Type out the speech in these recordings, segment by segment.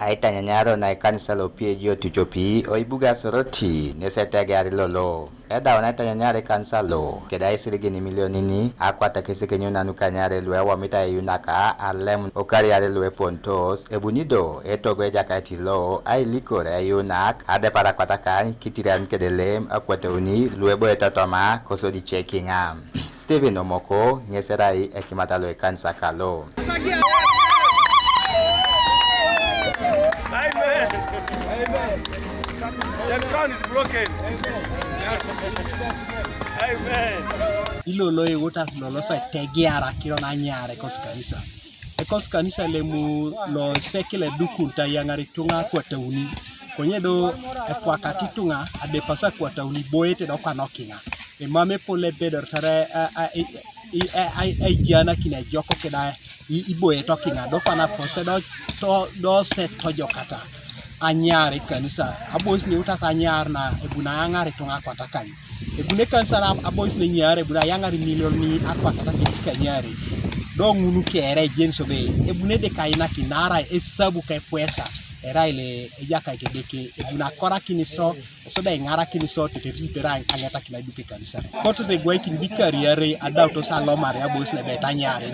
Aitanyanyar na Ekanisa lo P.A.G Otucopi oibuga soroti nese Etegear lolo. Eda wana Aitanyanyar Ekanisa lo keda isirigi ni milionini akwata keseke nyuna nukanyare lwe wamita yunaka alem okariare lwe pontos ebunido etogo ejakati lo ailikore yunak ade para kwatakan kitiran kedelem akwatoni lwebo etatoma kosodi checkinga. Steven Omoko ngeserai ekimata lo Ekanisa kalo. Amen. Amen. The crown is broken. Yes. Amen. Ilolo utas lolo sa Etegear kiro na nyare Ekanisa. Ekanisa lemu lo sekile dukunta yangari tunga kwa tauni. Kwenye do epwakati tunga ade pasa kwa tauni boete do kwa nokinga. Mame pole bedor tare ai jana kina joko keda iboe tokinga do pana pose do set tojo kata anyar Ekanisa abois ni utas anyar na ebuna angari tunga kwata kanyi ebune Ekanisa na abois ni nyare ebuna yangari million ni akwata kanyari do ngunu kere jenso be ebune de kaina kinara esabu kai pwesa era ile ejaka itedeke ebuna kora kiniso soda ngara kiniso tetipera angata kina duke Ekanisa koto se gwa kin bikariere adauto salomare abois ne betanyare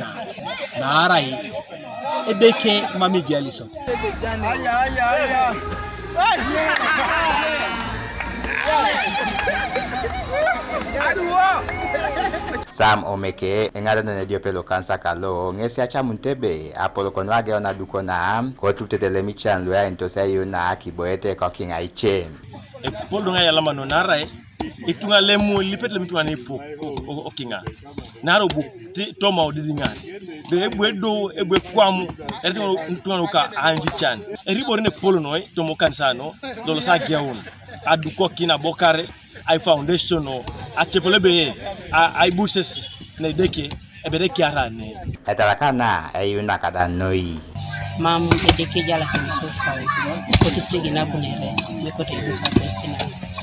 na arai edeke mami jaliso aya Sam Omeke engada na diopelo kansa kalo ngesi acha muntebe apolo konwage ona dukona ko tutele michan lwa entosa yuna kiboete ko kinga iche E polo nga yala mano narai itunga lemu lipetle mitwa ne po okinga naro bu toma odidinga de egbe kwamu erito ntwana ka andi chan eribore ne polo no to mo kansano dolo sa gewon aduko kina bokare ai foundation no atepole be ai buses ne deke ebere kiara ne etarakana ayuna kada noi mam edeke jala kiniso kawe ko district na bunere me ko te ka postina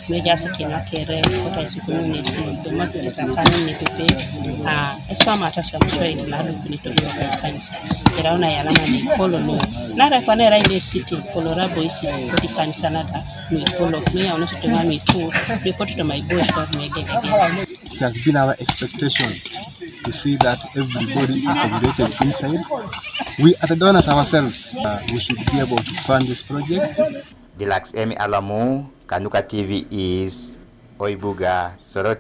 me jasa kina kere ko ta sikunu ne si to matu disakani ni pepe esama tasha trade na lu kuni to yo Ekanisa kiraona ya lama ni polo no nara kwa nera ile city Colorado isi ko di Ekanisa nada ni polo me ya ono to mami tu report to my boys for me again. It has been our expectation to see that everybody is accommodated inside. We are the donors ourselves. We should be able to fund this project. Dilax Emi Alamu Kanuka TV is Oibuga Soroti.